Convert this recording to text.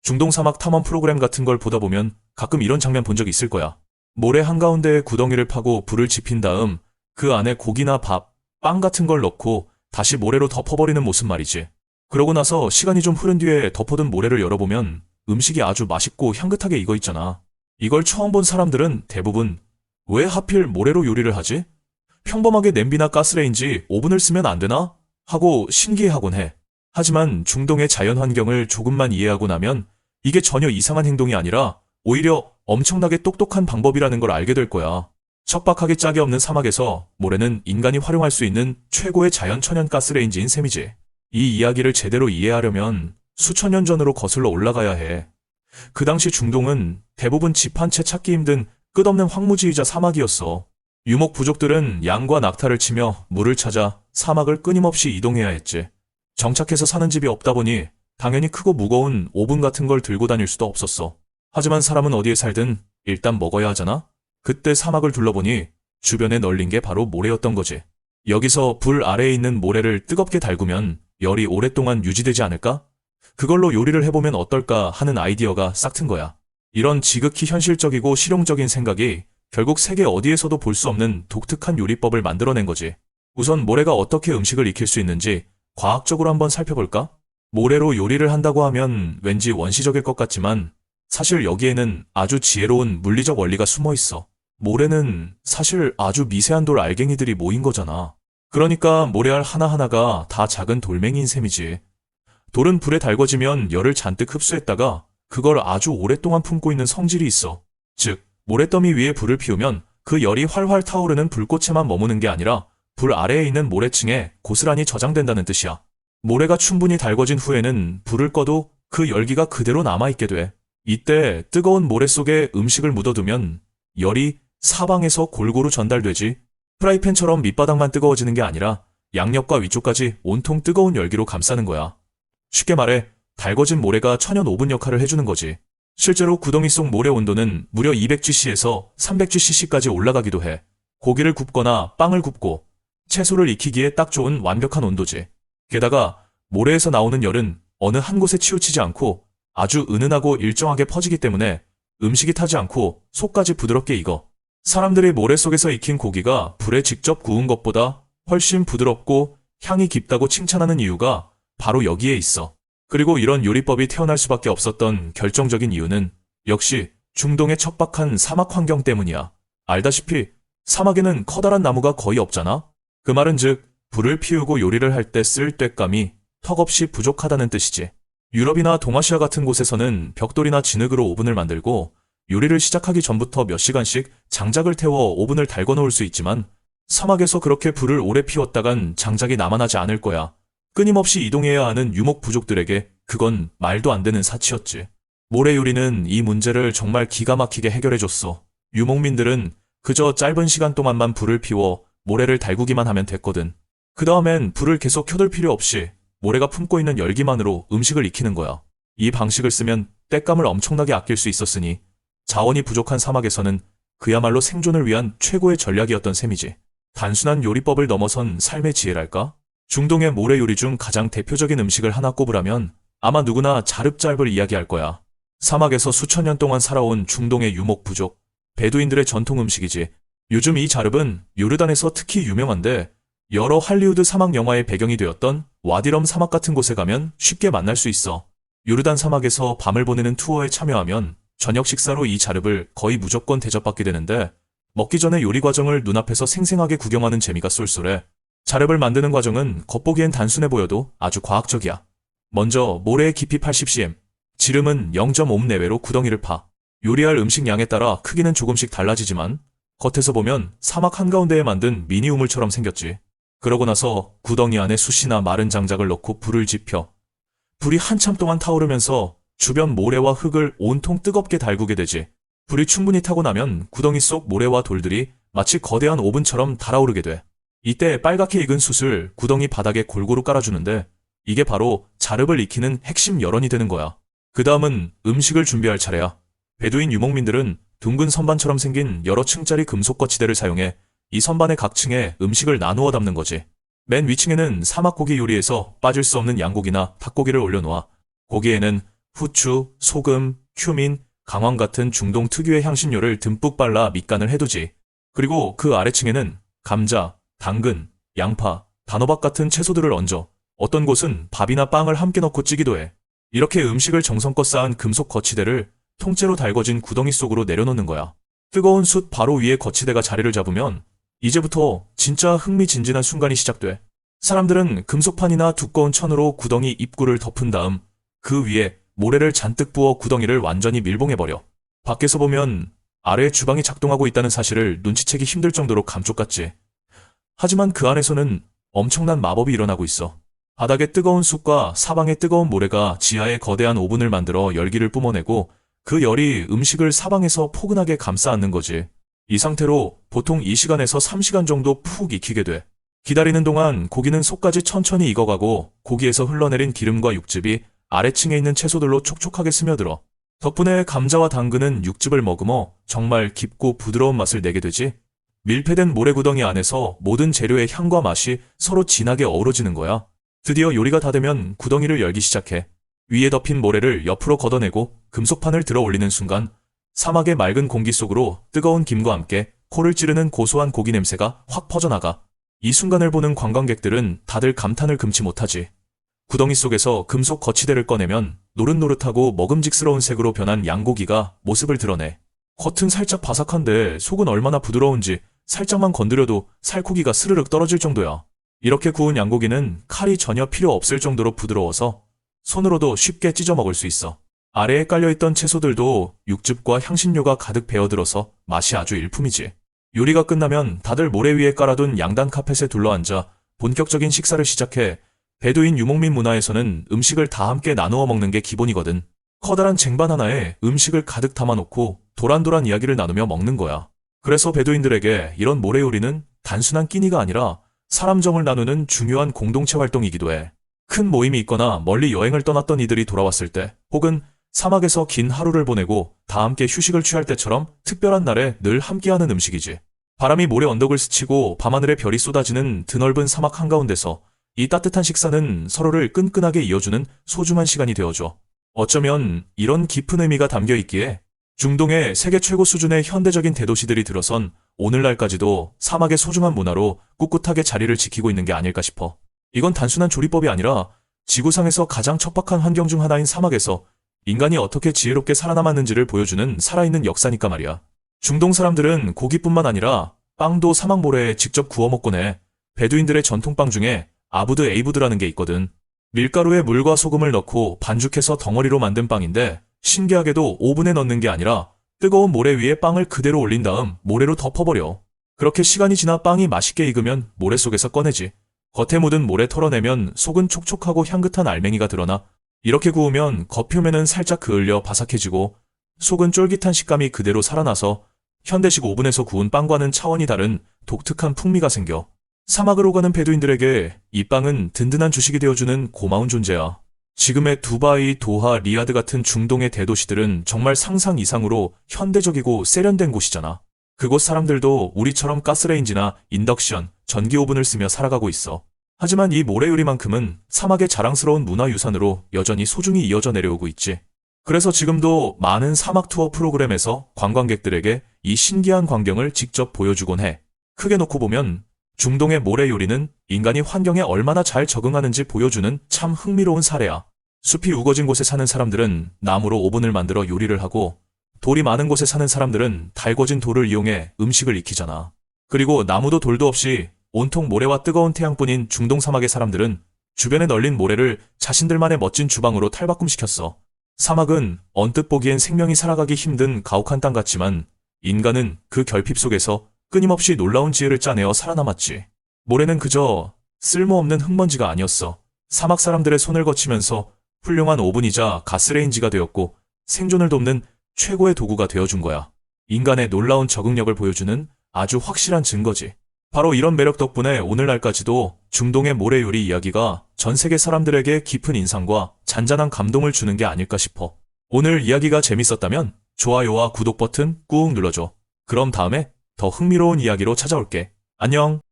중동 사막 탐험 프로그램 같은 걸 보다 보면 가끔 이런 장면 본 적 있을 거야. 모래 한가운데에 구덩이를 파고 불을 지핀 다음 그 안에 고기나 밥, 빵 같은 걸 넣고 다시 모래로 덮어버리는 모습 말이지. 그러고 나서 시간이 좀 흐른 뒤에 덮어둔 모래를 열어보면 음식이 아주 맛있고 향긋하게 익어 있잖아. 이걸 처음 본 사람들은 대부분 왜 하필 모래로 요리를 하지? 평범하게 냄비나 가스레인지, 오븐을 쓰면 안 되나? 하고 신기해하곤 해. 하지만 중동의 자연 환경을 조금만 이해하고 나면 이게 전혀 이상한 행동이 아니라 오히려 엄청나게 똑똑한 방법이라는 걸 알게 될 거야. 척박하게 짝이 없는 사막에서 모래는 인간이 활용할 수 있는 최고의 자연 천연 가스레인지인 셈이지. 이 이야기를 제대로 이해하려면 수천 년 전으로 거슬러 올라가야 해. 그 당시 중동은 대부분 집 한 채 찾기 힘든 끝없는 황무지이자 사막이었어. 유목 부족들은 양과 낙타를 치며 물을 찾아 사막을 끊임없이 이동해야 했지. 정착해서 사는 집이 없다 보니 당연히 크고 무거운 오븐 같은 걸 들고 다닐 수도 없었어. 하지만 사람은 어디에 살든 일단 먹어야 하잖아? 그때 사막을 둘러보니 주변에 널린 게 바로 모래였던 거지. 여기서 불 아래에 있는 모래를 뜨겁게 달구면 열이 오랫동안 유지되지 않을까? 그걸로 요리를 해보면 어떨까 하는 아이디어가 싹 튼 거야. 이런 지극히 현실적이고 실용적인 생각이 결국 세계 어디에서도 볼 수 없는 독특한 요리법을 만들어낸 거지. 우선 모래가 어떻게 음식을 익힐 수 있는지 과학적으로 한번 살펴볼까? 모래로 요리를 한다고 하면 왠지 원시적일 것 같지만 사실 여기에는 아주 지혜로운 물리적 원리가 숨어 있어. 모래는 사실 아주 미세한 돌 알갱이들이 모인 거잖아. 그러니까 모래알 하나하나가 다 작은 돌멩이인 셈이지. 돌은 불에 달궈지면 열을 잔뜩 흡수했다가 그걸 아주 오랫동안 품고 있는 성질이 있어. 즉, 모래더미 위에 불을 피우면 그 열이 활활 타오르는 불꽃에만 머무는 게 아니라 불 아래에 있는 모래층에 고스란히 저장된다는 뜻이야. 모래가 충분히 달궈진 후에는 불을 꺼도 그 열기가 그대로 남아있게 돼. 이때 뜨거운 모래 속에 음식을 묻어두면 열이 사방에서 골고루 전달되지. 프라이팬처럼 밑바닥만 뜨거워지는 게 아니라 양옆과 위쪽까지 온통 뜨거운 열기로 감싸는 거야. 쉽게 말해 달궈진 모래가 천연 오븐 역할을 해주는 거지. 실제로 구덩이 속 모래 온도는 무려 200cc에서 300cc까지 올라가기도 해. 고기를 굽거나 빵을 굽고 채소를 익히기에 딱 좋은 완벽한 온도지. 게다가 모래에서 나오는 열은 어느 한 곳에 치우치지 않고 아주 은은하고 일정하게 퍼지기 때문에 음식이 타지 않고 속까지 부드럽게 익어. 사람들이 모래 속에서 익힌 고기가 불에 직접 구운 것보다 훨씬 부드럽고 향이 깊다고 칭찬하는 이유가 바로 여기에 있어. 그리고 이런 요리법이 태어날 수밖에 없었던 결정적인 이유는 역시 중동의 척박한 사막 환경 때문이야. 알다시피 사막에는 커다란 나무가 거의 없잖아? 그 말은 즉 불을 피우고 요리를 할 때 쓸 땔감이 턱없이 부족하다는 뜻이지. 유럽이나 동아시아 같은 곳에서는 벽돌이나 진흙으로 오븐을 만들고 요리를 시작하기 전부터 몇 시간씩 장작을 태워 오븐을 달궈 놓을 수 있지만 사막에서 그렇게 불을 오래 피웠다간 장작이 남아나지 않을 거야. 끊임없이 이동해야 하는 유목 부족들에게 그건 말도 안 되는 사치였지. 모래 요리는 이 문제를 정말 기가 막히게 해결해줬어. 유목민들은 그저 짧은 시간 동안만 불을 피워 모래를 달구기만 하면 됐거든. 그 다음엔 불을 계속 켜둘 필요 없이 모래가 품고 있는 열기만으로 음식을 익히는 거야. 이 방식을 쓰면 땔감을 엄청나게 아낄 수 있었으니 자원이 부족한 사막에서는 그야말로 생존을 위한 최고의 전략이었던 셈이지. 단순한 요리법을 넘어선 삶의 지혜랄까? 중동의 모래 요리 중 가장 대표적인 음식을 하나 꼽으라면 아마 누구나 자릅짤을 이야기할 거야. 사막에서 수천 년 동안 살아온 중동의 유목 부족, 베두인들의 전통 음식이지. 요즘 이 자릅은 요르단에서 특히 유명한데 여러 할리우드 사막 영화의 배경이 되었던 와디럼 사막 같은 곳에 가면 쉽게 만날 수 있어. 요르단 사막에서 밤을 보내는 투어에 참여하면 저녁 식사로 이 자릅을 거의 무조건 대접받게 되는데 먹기 전에 요리 과정을 눈앞에서 생생하게 구경하는 재미가 쏠쏠해. 자릅을 만드는 과정은 겉보기엔 단순해 보여도 아주 과학적이야. 먼저 모래의 깊이 80cm, 지름은 0.5mm 내외로 구덩이를 파. 요리할 음식 양에 따라 크기는 조금씩 달라지지만 겉에서 보면 사막 한가운데에 만든 미니 우물처럼 생겼지. 그러고 나서 구덩이 안에 숯이나 마른 장작을 넣고 불을 지펴. 불이 한참 동안 타오르면서 주변 모래와 흙을 온통 뜨겁게 달구게 되지. 불이 충분히 타고 나면 구덩이 속 모래와 돌들이 마치 거대한 오븐처럼 달아오르게 돼. 이때 빨갛게 익은 숯을 구덩이 바닥에 골고루 깔아주는데 이게 바로 자릅을 익히는 핵심 열원이 되는 거야. 그 다음은 음식을 준비할 차례야. 베두인 유목민들은 둥근 선반처럼 생긴 여러 층짜리 금속 거치대를 사용해 이 선반의 각 층에 음식을 나누어 담는 거지. 맨 위층에는 사막 고기 요리에서 빠질 수 없는 양고기나 닭고기를 올려놓아 고기에는 후추, 소금, 큐민, 강황 같은 중동 특유의 향신료를 듬뿍 발라 밑간을 해두지. 그리고 그 아래층에는 감자, 당근, 양파, 단호박 같은 채소들을 얹어 어떤 곳은 밥이나 빵을 함께 넣고 찌기도 해. 이렇게 음식을 정성껏 쌓은 금속 거치대를 통째로 달궈진 구덩이 속으로 내려놓는 거야. 뜨거운 숯 바로 위에 거치대가 자리를 잡으면 이제부터 진짜 흥미진진한 순간이 시작돼. 사람들은 금속판이나 두꺼운 천으로 구덩이 입구를 덮은 다음 그 위에 모래를 잔뜩 부어 구덩이를 완전히 밀봉해버려. 밖에서 보면 아래에 주방이 작동하고 있다는 사실을 눈치채기 힘들 정도로 감쪽 같지. 하지만 그 안에서는 엄청난 마법이 일어나고 있어. 바닥의 뜨거운 숯과 사방의 뜨거운 모래가 지하에 거대한 오븐을 만들어 열기를 뿜어내고 그 열이 음식을 사방에서 포근하게 감싸 안는 거지. 이 상태로 보통 2시간에서 3시간 정도 푹 익히게 돼. 기다리는 동안 고기는 속까지 천천히 익어가고 고기에서 흘러내린 기름과 육즙이 아래층에 있는 채소들로 촉촉하게 스며들어. 덕분에 감자와 당근은 육즙을 머금어 정말 깊고 부드러운 맛을 내게 되지. 밀폐된 모래구덩이 안에서 모든 재료의 향과 맛이 서로 진하게 어우러지는 거야. 드디어 요리가 다 되면 구덩이를 열기 시작해. 위에 덮인 모래를 옆으로 걷어내고 금속판을 들어 올리는 순간 사막의 맑은 공기 속으로 뜨거운 김과 함께 코를 찌르는 고소한 고기 냄새가 확 퍼져나가. 이 순간을 보는 관광객들은 다들 감탄을 금치 못하지. 구덩이 속에서 금속 거치대를 꺼내면 노릇노릇하고 먹음직스러운 색으로 변한 양고기가 모습을 드러내. 겉은 살짝 바삭한데 속은 얼마나 부드러운지 살짝만 건드려도 살코기가 스르륵 떨어질 정도야. 이렇게 구운 양고기는 칼이 전혀 필요 없을 정도로 부드러워서 손으로도 쉽게 찢어 먹을 수 있어. 아래에 깔려있던 채소들도 육즙과 향신료가 가득 배어들어서 맛이 아주 일품이지. 요리가 끝나면 다들 모래 위에 깔아둔 양단 카펫에 둘러앉아 본격적인 식사를 시작해. 베두인 유목민 문화에서는 음식을 다 함께 나누어 먹는 게 기본이거든. 커다란 쟁반 하나에 음식을 가득 담아놓고 도란도란 이야기를 나누며 먹는 거야. 그래서 베두인들에게 이런 모래 요리는 단순한 끼니가 아니라 사람정을 나누는 중요한 공동체 활동이기도 해. 큰 모임이 있거나 멀리 여행을 떠났던 이들이 돌아왔을 때, 혹은 사막에서 긴 하루를 보내고 다 함께 휴식을 취할 때처럼 특별한 날에 늘 함께하는 음식이지. 바람이 모래 언덕을 스치고 밤하늘에 별이 쏟아지는 드넓은 사막 한가운데서 이 따뜻한 식사는 서로를 끈끈하게 이어주는 소중한 시간이 되어줘. 어쩌면 이런 깊은 의미가 담겨 있기에 중동의 세계 최고 수준의 현대적인 대도시들이 들어선 오늘날까지도 사막의 소중한 문화로 꿋꿋하게 자리를 지키고 있는 게 아닐까 싶어. 이건 단순한 조리법이 아니라 지구상에서 가장 척박한 환경 중 하나인 사막에서 인간이 어떻게 지혜롭게 살아남았는지를 보여주는 살아있는 역사니까 말이야. 중동 사람들은 고기뿐만 아니라 빵도 사막 모래에 직접 구워 먹곤 해. 베두인들의 전통빵 중에 아부드 에이부드라는 게 있거든. 밀가루에 물과 소금을 넣고 반죽해서 덩어리로 만든 빵인데 신기하게도 오븐에 넣는 게 아니라 뜨거운 모래 위에 빵을 그대로 올린 다음 모래로 덮어버려. 그렇게 시간이 지나 빵이 맛있게 익으면 모래 속에서 꺼내지. 겉에 묻은 모래 털어내면 속은 촉촉하고 향긋한 알맹이가 드러나. 이렇게 구우면 겉표면은 살짝 그을려 바삭해지고 속은 쫄깃한 식감이 그대로 살아나서 현대식 오븐에서 구운 빵과는 차원이 다른 독특한 풍미가 생겨. 사막을 오가는 베두인들에게 이 빵은 든든한 주식이 되어주는 고마운 존재야. 지금의 두바이, 도하, 리야드 같은 중동의 대도시들은 정말 상상 이상으로 현대적이고 세련된 곳이잖아. 그곳 사람들도 우리처럼 가스레인지나 인덕션, 전기 오븐을 쓰며 살아가고 있어. 하지만 이 모래 요리만큼은 사막의 자랑스러운 문화유산으로 여전히 소중히 이어져 내려오고 있지. 그래서 지금도 많은 사막 투어 프로그램에서 관광객들에게 이 신기한 광경을 직접 보여주곤 해. 크게 놓고 보면 중동의 모래 요리는 인간이 환경에 얼마나 잘 적응하는지 보여주는 참 흥미로운 사례야. 숲이 우거진 곳에 사는 사람들은 나무로 오븐을 만들어 요리를 하고 돌이 많은 곳에 사는 사람들은 달궈진 돌을 이용해 음식을 익히잖아. 그리고 나무도 돌도 없이 온통 모래와 뜨거운 태양뿐인 중동 사막의 사람들은 주변에 널린 모래를 자신들만의 멋진 주방으로 탈바꿈시켰어. 사막은 언뜻 보기엔 생명이 살아가기 힘든 가혹한 땅 같지만 인간은 그 결핍 속에서 끊임없이 놀라운 지혜를 짜내어 살아남았지. 모래는 그저 쓸모없는 흙먼지가 아니었어. 사막 사람들의 손을 거치면서 훌륭한 오븐이자 가스레인지가 되었고 생존을 돕는 최고의 도구가 되어준 거야. 인간의 놀라운 적응력을 보여주는 아주 확실한 증거지. 바로 이런 매력 덕분에 오늘날까지도 중동의 모래 요리 이야기가 전 세계 사람들에게 깊은 인상과 잔잔한 감동을 주는 게 아닐까 싶어. 오늘 이야기가 재밌었다면 좋아요와 구독 버튼 꾹 눌러줘. 그럼 다음에 더 흥미로운 이야기로 찾아올게. 안녕.